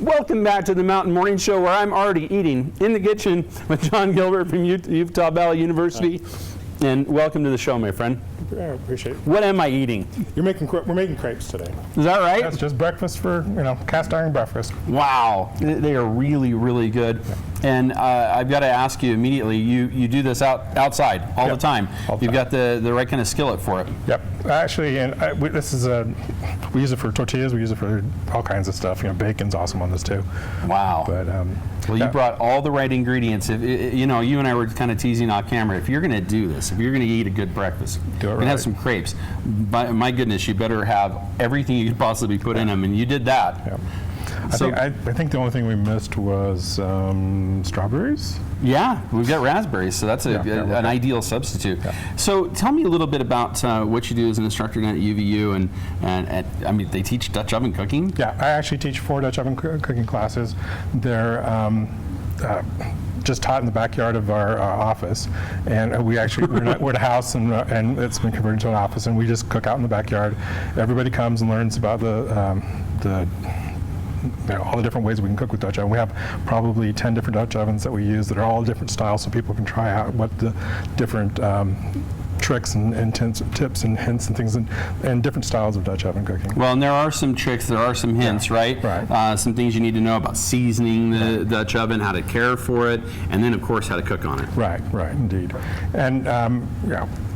Welcome back to the Mountain Morning Show, where I'm already eating in the kitchen with John Gilbert from Utah Valley University. And welcome to the show, my friend. I appreciate it. What am I eating? We're making crepes today. Is that right? That's just breakfast for, cast iron breakfast. Wow, they are really, really good. Yeah. And I've got to ask you immediately, you do this outside all the time. You've got the right kind of skillet for it. Yep. Actually, and we use it for tortillas. We use it for all kinds of stuff. Bacon's awesome on this too. Wow. But well, you brought all the right ingredients. If you and I were kind of teasing off camera. If you're going to do this, if you're going to eat a good breakfast, and have some crepes, my goodness, you better have everything you could possibly put in them, and you did that. Yeah. I think the only thing we missed was strawberries. Yeah, we've got raspberries, so that's an ideal substitute. Yeah. So tell me a little bit about what you do as an instructor down at UVU, and I mean, they teach Dutch oven cooking? Yeah, I actually teach 4 Dutch oven cooking classes. They're just taught in the backyard of our office, and we're at a house, and it's been converted to an office, and we just cook out in the backyard. Everybody comes and learns about all the different ways we can cook with Dutch oven. We have probably 10 different Dutch ovens that we use that are all different styles, so people can try out what the different tricks and tips and hints and things and different styles of Dutch oven cooking. Well, and there are some tricks, there are some hints, right? Right. Some things you need to know about seasoning the Dutch oven, how to care for it, and then of course how to cook on it. Right, indeed. And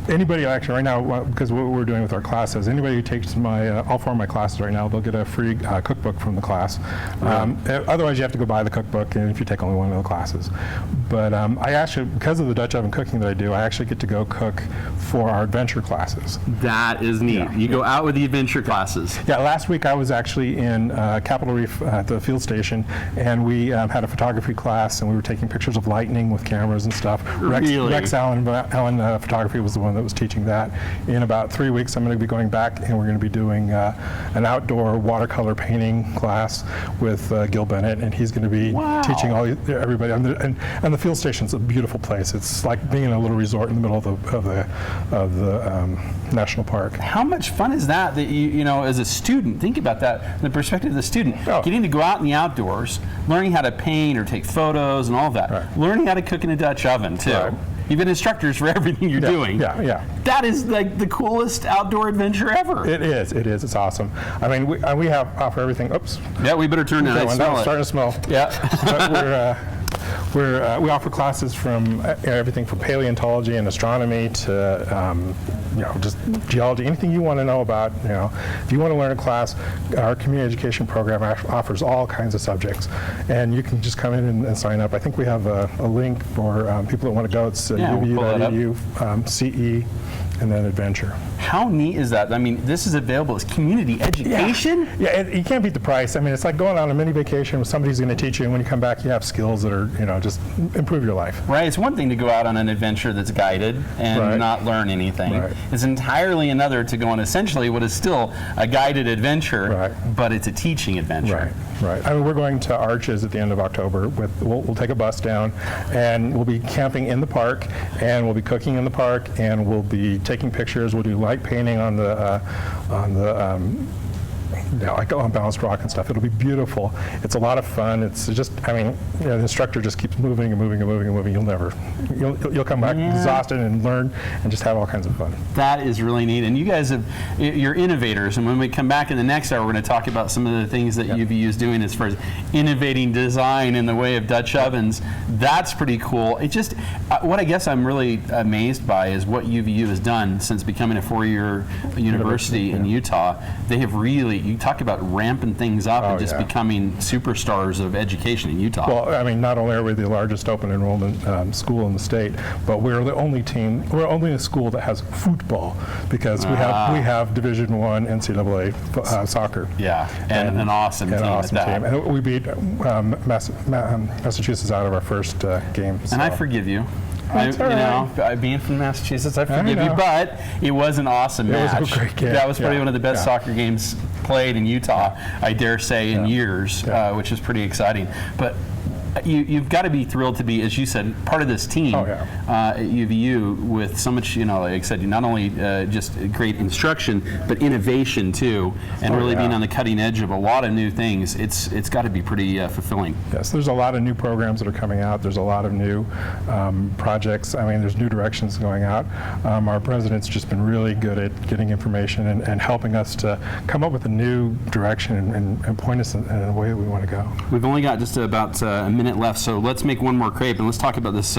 anybody actually right now, because what we're doing with our classes, anybody who takes all 4 of my classes right now, they'll get a free cookbook from the class. Otherwise, you have to go buy the cookbook, and if you take only one of the classes. But I actually, because of the Dutch oven cooking that I do, I actually get to go cook for our adventure classes. That is neat. Yeah. You go out with the adventure classes. Yeah, last week I was actually in Capitol Reef at the field station, and we had a photography class, and we were taking pictures of lightning with cameras and stuff. Really? Rex Allen Photography was the one that was teaching that. In about 3 weeks, I'm going to be going back, and we're going to be doing an outdoor watercolor painting class with Gil Bennett, and he's going to be teaching everybody. And the field station's a beautiful place. It's like being in a little resort in the middle of the national park. How much fun is that? That you as a student, think about that from the perspective of the student, getting to go out in the outdoors, learning how to paint or take photos and all that, learning how to cook in a Dutch oven too. Right. You've been instructors for everything you're doing. Yeah. That is like the coolest outdoor adventure ever. It is. It's awesome. I mean, we offer everything. Oops. Yeah, we better turn that. That was starting to smell. Yeah. But we offer classes from everything from paleontology and astronomy to just geology, anything you want to know about. If you want to learn a class, our community education program offers all kinds of subjects, and you can just come in and sign up. I think we have a link for people that want to go. It's UVU, CE, and then adventure. How neat is that? I mean, this is available as community education? Yeah, you can't beat the price. I mean, it's like going on a mini vacation with somebody's going to teach you, and when you come back, you have skills that are, just improve your life. Right. It's one thing to go out on an adventure that's guided and not learn anything. Right. It's entirely another to go on essentially what is still a guided adventure, but it's a teaching adventure. Right. I mean, we're going to Arches at the end of October. We'll take a bus down, and we'll be camping in the park, and we'll be cooking in the park, and we'll be taking pictures. We'll do light painting on the like on balanced rock and stuff. It'll be beautiful. It's a lot of fun. It's just, the instructor just keeps moving and moving and moving and moving. You'll come back exhausted and learn and just have all kinds of fun. That is really neat. And you guys you're innovators. And when we come back in the next hour, we're going to talk about some of the things that UVU is doing as far as innovating design in the way of Dutch ovens. That's pretty cool. It just, what I guess I'm really amazed by is what UVU has done since becoming a 4-year university in Utah. They have really, you talk about ramping things up and just becoming superstars of education in Utah. Well, I mean, not only are we the largest open enrollment school in the state, but we're the only a school that has football, because we have Division I NCAA soccer. Yeah, and an awesome team. And we beat Massachusetts out of our first game. And I forgive you. Being from Massachusetts, I forgive you, but it was an awesome match. It was a great game. That was probably one of the best soccer games played in Utah, I dare say, in years, which is pretty exciting. But you've got to be thrilled to be, as you said, part of this team at UVU with so much, like I said, not only just great instruction, but innovation too, and really being on the cutting edge of a lot of new things. It's got to be pretty fulfilling. Yes, there's a lot of new programs that are coming out. There's a lot of new projects. I mean, there's new directions going out. Our president's just been really good at getting information and helping us to come up with a new direction and point us in a way that we want to go. We've only got just about a minute left, so let's make one more crepe and let's talk about this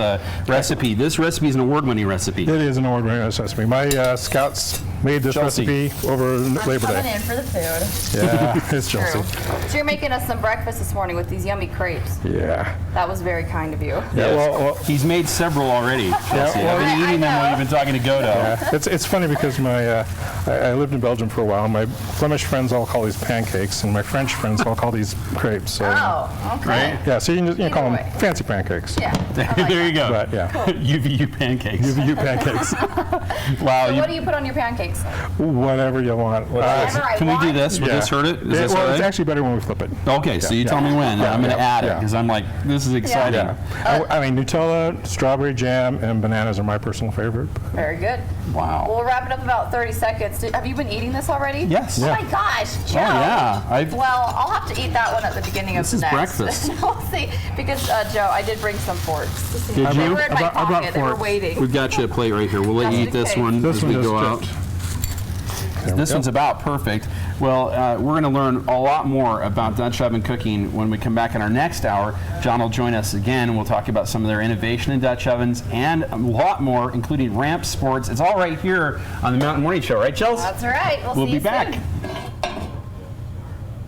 recipe. This recipe is an award-winning recipe. It is an award-winning recipe. My scouts made this recipe over Labor Day. Coming in for the food. Yeah, it's Chelsea. So you're making us some breakfast this morning with these yummy crepes. Yeah. That was very kind of you. Yeah, well, he's made several already, Chelsea. well, I've been eating them while you've been talking to Godo. yeah. It's funny because I lived in Belgium for a while. My Flemish friends all call these pancakes, and my French friends all call these crepes. So, Oh, okay. Right? yeah, so you can just call them way. fancy pancakes. Yeah. There you go. But yeah, UVU pancakes. UVU pancakes. Wow. So what do you put on your pancakes? Whatever you want. Whatever I Can we do want. this? Will this hurt it? Is this all Well, it's right? actually better when we flip it. Okay, so you tell me when. I'm going to add it because I'm like, this is exciting. Yeah. I mean, Nutella, strawberry jam, and bananas are my personal favorite. Very good. Wow. We'll wrap it up in about 30 seconds. Have you been eating this already? Yes. Oh Yeah. my gosh, Joe. yeah. Well, I'll have to eat that one at the beginning of This the is next. breakfast. We'll see. Because, Joe, I did bring some forks. Did They you? were in my I brought pocket. They were forks. waiting. We've got you a plate right here. We'll let you eat this Okay. one This as one we just go out. dipped. This one's about perfect. Well, we're going to learn a lot more about Dutch oven cooking when we come back in our next hour. John will join us again, and we'll talk about some of their innovation in Dutch ovens and a lot more, including ramp sports. It's all right here on the Mountain Morning Show, right, Chelsea? That's right. We'll We'll see be you back. soon.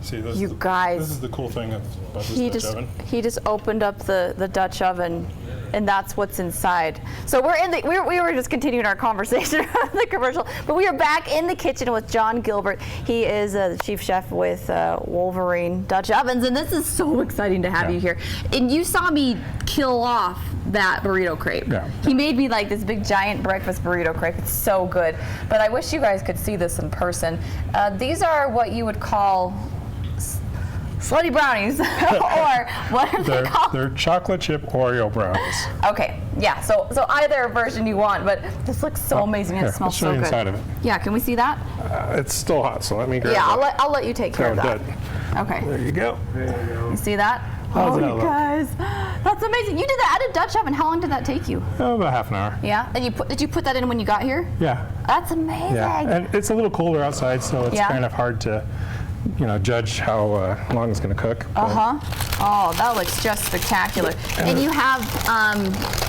See, this You is guys. This is the cool thing about this He Dutch just oven. he just opened up the Dutch oven, and that's what's inside. So we're in the we were just continuing our conversation on the commercial, but we are back in the kitchen with John Gilbert. He is the chief chef with Wolverine Dutch Ovens, and this is so exciting to have you here. And you saw me kill off that burrito crepe. Yeah. He made me like this big giant breakfast burrito crepe. It's so good, but I wish you guys could see this in person. These are what you would call slutty brownies, or what are they called? They're chocolate chip Oreo brownies. Okay, yeah. So either version you want, but this looks so amazing and Here, it smells I'll show so you good. inside of it. Yeah, can we see that? It's still hot, so let me grab Yeah, it. I'll let you take care of Oh, that. good. Okay, There you go. you see that? How's Oh, that you look? guys, that's amazing. You did that at a Dutch oven. How long did that take you? Oh, about half an hour. Yeah, and did you put that in when you got here? Yeah. That's amazing. Yeah. And it's a little colder outside, so it's Yeah. kind of hard to, judge how long it's going to cook. but- Oh, that looks just spectacular. And you have,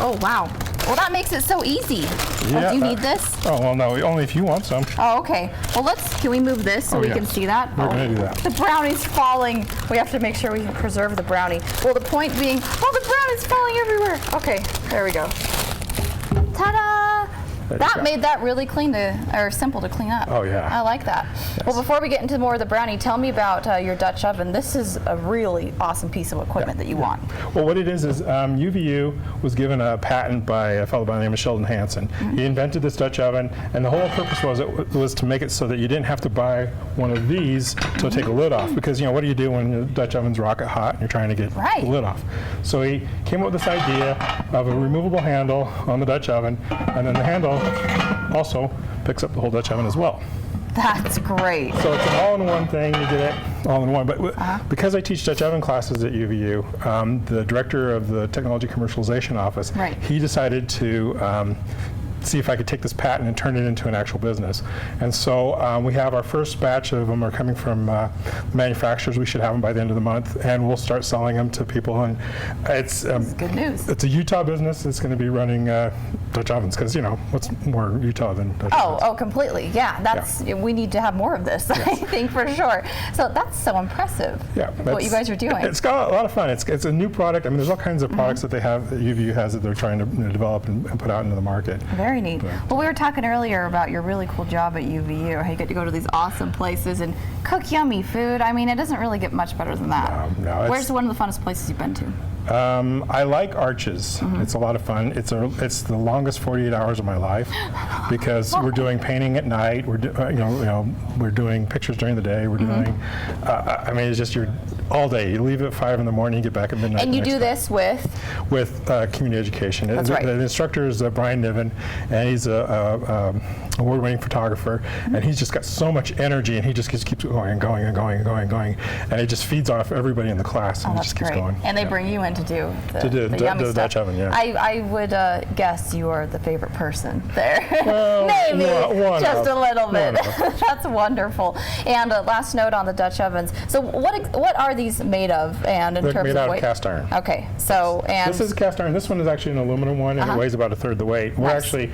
oh wow. Well, that makes it so easy. Yeah, Do you need this? Oh, well, no, only if you want some. Oh, okay. Well, can we move this so Oh, we yeah. can see that? We're gonna do that. The brownie's falling. We have to make sure we preserve the brownie. Well, the point being, the brownie's falling everywhere. Okay, there we go. Ta-da! There you That go. made that really simple to clean up. Oh, yeah. I like that. Well, before we get into more of the brownie, tell me about your Dutch oven. This is a really awesome piece of equipment that you want. Well, what it is UVU was given a patent by a fellow by the name of Sheldon Hansen. He invented this Dutch oven, and the whole purpose was to make it so that you didn't have to buy one of these to take a lid off. Because, what do you do when your Dutch oven's rocket hot and you're trying to get Right. the lid off? So he came up with this idea of a removable handle on the Dutch oven, and then the handle also picks up the whole Dutch oven as well. That's great. So it's an all-in-one thing. You get it all in one. But because I teach Dutch oven classes at UVU, the director of the Technology Commercialization Office, Right. he decided to see if I could take this patent and turn it into an actual business. And so we have our first batch of them are coming from manufacturers. We should have them by the end of the month, and we'll start selling them to people. And it's Good news. it's a Utah business. It's going to be running Dutch ovens because what's more Utah than Dutch ovens? Oh, completely. Yeah, we need to have more of this, I think, for sure. So that's so impressive, Yeah, what you guys are doing. It's got a lot of fun. It's a new product. I mean, there's all kinds of products that they have, that UVU has, that they're trying to develop and put out into the market. Very neat. Well, we were talking earlier about your really cool job at UVU, how you get to go to these awesome places and cook yummy food. I mean, it doesn't really get much better than that. No, Where's one of the funnest places you've been to? I like arches. It's a lot of fun. It's the longest 48 hours of my life because we're doing painting at night. We're we're doing pictures during the day. We're doing. I mean, it's just you're all day. You leave at 5 in the morning. You get back at midnight. And you do this with community education. That's right. The instructor is Brian Niven, and he's a award-winning photographer, and he's just got so much energy, and he just keeps going and going and going and going and going, and it just feeds off everybody in the class, and it just keeps going. And they bring you in to do the yummy stuff. Dutch oven, yeah. I would guess you are the favorite person there. Well, Maybe just a little bit. That's wonderful. And last note on the Dutch ovens. So what are these made of? And in They're terms made of out weight? of cast iron. Okay. So This is cast iron. This one is actually an aluminum one, and it weighs about a third the weight. We're actually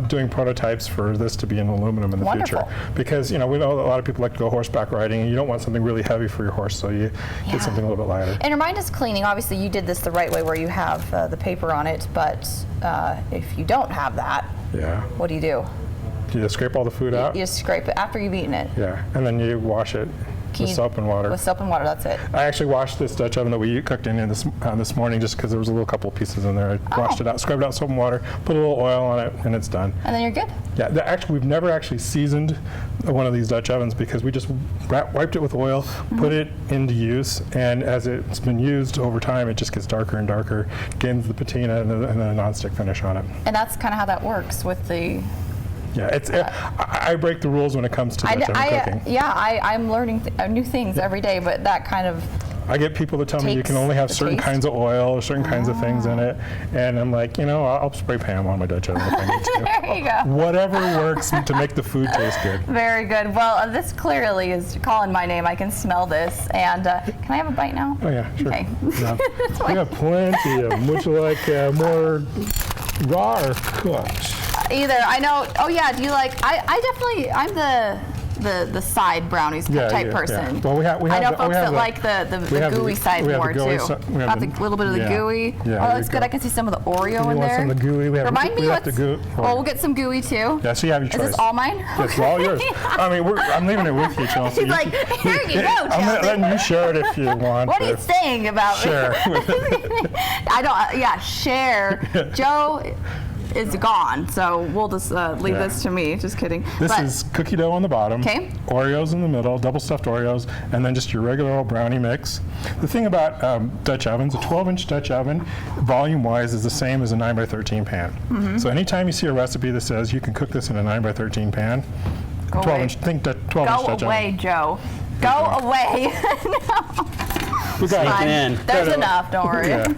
doing prototypes for this to be in aluminum in the future, because we know a lot of people like to go horseback riding, and you don't want something really heavy for your horse, so you get something a little bit lighter. And remind us cleaning. Obviously, you did this the right way, where you have the paper on it. But if you don't have that, what do? You just scrape all the food out. You just scrape it after you've eaten it. Yeah, and then you wash it with soap and water. With soap and water, that's it. I actually washed this Dutch oven that we cooked in this morning, just because there was a little couple pieces in there. I washed it out, scrubbed out soap and water, put a little oil on it, and it's done. And then you're good? Yeah, actually, we've never actually seasoned one of these Dutch ovens because we just wiped it with oil, put it into use, and as it's been used over time, it just gets darker and darker, gains the patina and then a nonstick finish on it. And that's kind of how that works with the... Yeah, I break the rules when it comes to Dutch oven cooking. I'm learning new things every day, but that kind of... I get people that tell me you can only have certain kinds of oil or certain kinds of things in it, and I'm like, I'll spray Pam on my Dutch oven if I need to. There you go. Whatever works to make the food taste good. Very good. Well, this clearly is calling my name. I can smell this. And can I have a bite now? Oh yeah, sure. Okay. Yeah. We have plenty of them. Would you like more raw or cooked? Either. I know. Oh yeah. Do you like? I'm the side brownies type person. Yeah. Well, I know folks that like the gooey side more too. Got the little bit of the gooey. Yeah, oh, that's good. I can see some of the Oreo in there. Some of the gooey. Remind me what's. Oh, we'll get some gooey too. Yeah, so you have your choice. Is this all mine? It's all yours. I mean, I'm leaving it with you, Chelsea. She's like, here you go, Chelsea. I'm letting you share it if you want. What are you saying about share? I don't. Yeah, share. Joe is gone, so we'll just leave this to me. Just kidding. This is cookie dough on the bottom, Oreos in the middle, double stuffed Oreos, and then just your regular old brownie mix. The thing about Dutch ovens, a 12-inch Dutch oven, volume-wise, is the same as a 9x13 pan. So anytime you see a recipe that says you can cook this in a 9x13 pan, 12-inch, think that 12-inch Dutch oven. Go away, Joe. Go away. We got it. There's enough. Don't worry. Yeah.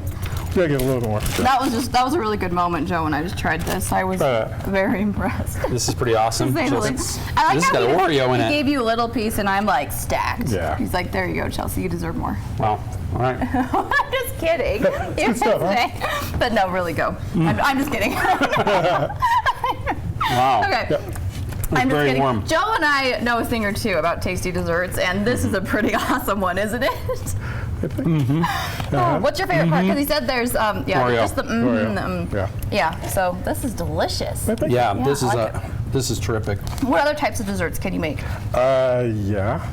Gotta get a little bit more. That was a really good moment, Joe, when I just tried this. I was very impressed. This is pretty awesome. I like this how has got Oreo in it. He gave you a little piece, and I'm like stacked. Yeah. He's like, there you go, Chelsea. You deserve more. Wow. All right. I'm just kidding. Good stuff, huh? But no, really go. I'm just kidding. Wow. Okay. Yep. I'm just very kidding. warm. Joe and I know a thing or two about tasty desserts, and this is a pretty awesome one, isn't it? What's your favorite part? Because he said there's Oreo. just the yeah. So this is delicious. Yeah, I this is terrific. What other types of desserts can you make? Yeah.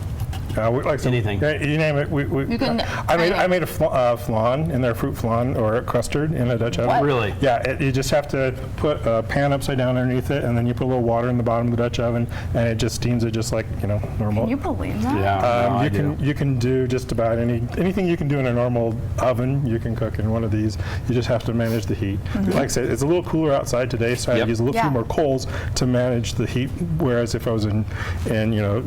We like some, Anything. You name it. You can. I made a flan in there, fruit flan or a custard in a Dutch oven. What? Really? Yeah. You just have to put a pan upside down underneath it, and then you put a little water in the bottom of the Dutch oven, and it just steams it just like normal. Can you believe that? Yeah. You can do just about anything you can do in a normal oven. You can cook in one of these. You just have to manage the heat. Like I said, it's a little cooler outside today, so I use a little few more coals to manage the heat. Whereas if I was in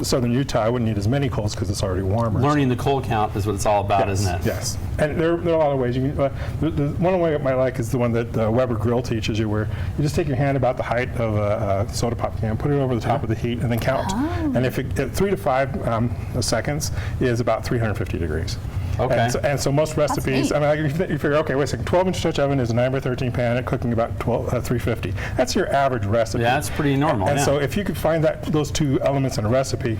southern Utah, I wouldn't need as many coals because it's already warmer. Learning the coal count is what it's all about, isn't it? Yes. And there are a lot of ways. You can, the one way I might like is the one that Weber Grill teaches you, where you just take your hand about the height of a soda pop can, put it over the top of the heat, and then count. And if at 3 to 5 seconds is about 350 degrees. Okay. And so most recipes, I mean, you figure, okay, wait a second, 12-inch Dutch oven is a 9x13 pan at cooking about 350. That's your average recipe. Yeah, that's pretty normal. And so if you could find those two elements in a recipe,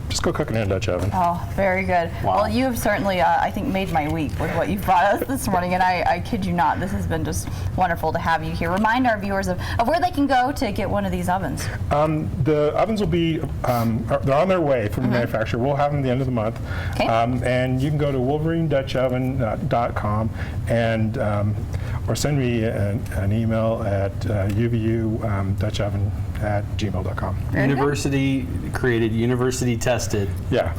just go cook it in a Dutch oven. Oh, very good. Wow. Well, you have certainly, I think, made my week with what you've brought us this morning, and I kid you not, this has been just wonderful to have you here. Remind our viewers of where they can go to get one of these ovens. The ovens will be, they're on their way from the manufacturer. We'll have them at the end of the month. Okay. And you can go to wolverinedutchoven.com and or send me an email at UVU@dutchoven@gmail.com. University created, university tested, Yeah.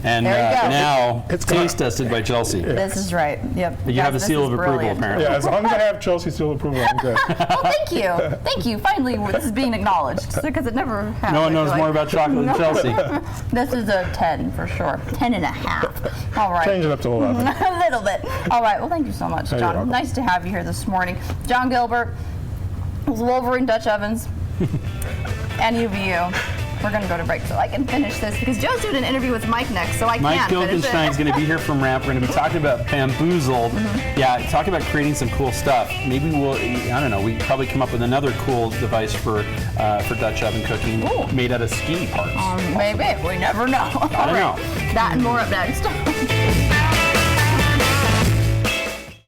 and There you go. now It's taste tested by Chelsea. This is right. Yep. You Guys, have a this seal is of approval, brilliant. apparently. Yeah, as long as I have Chelsea seal approval, I'm good. Well, thank you. Thank you. Finally, this is being acknowledged because it never happens. No one knows more about chocolate than Chelsea. This is a 10 for sure. 10 and a half. All right. Change it up to 11. A little bit. All right. Well, thank you so much, You're John. welcome. Nice to have you here this morning. John Gilbert, Wolverine Dutch Ovens, and UVU. We're going to go to break so I can finish this because Joe's doing an interview with Mike next, so I Mike can't finish it. Gilkenstein's going to be here from Ramp. We're going to be talking about Bamboozled. Yeah, talk about creating some cool stuff. Maybe we'll, I don't know, we can probably come up with another cool device for Dutch oven cooking Ooh. made out of ski parts. Maybe. We never know. I don't know. That and more up next.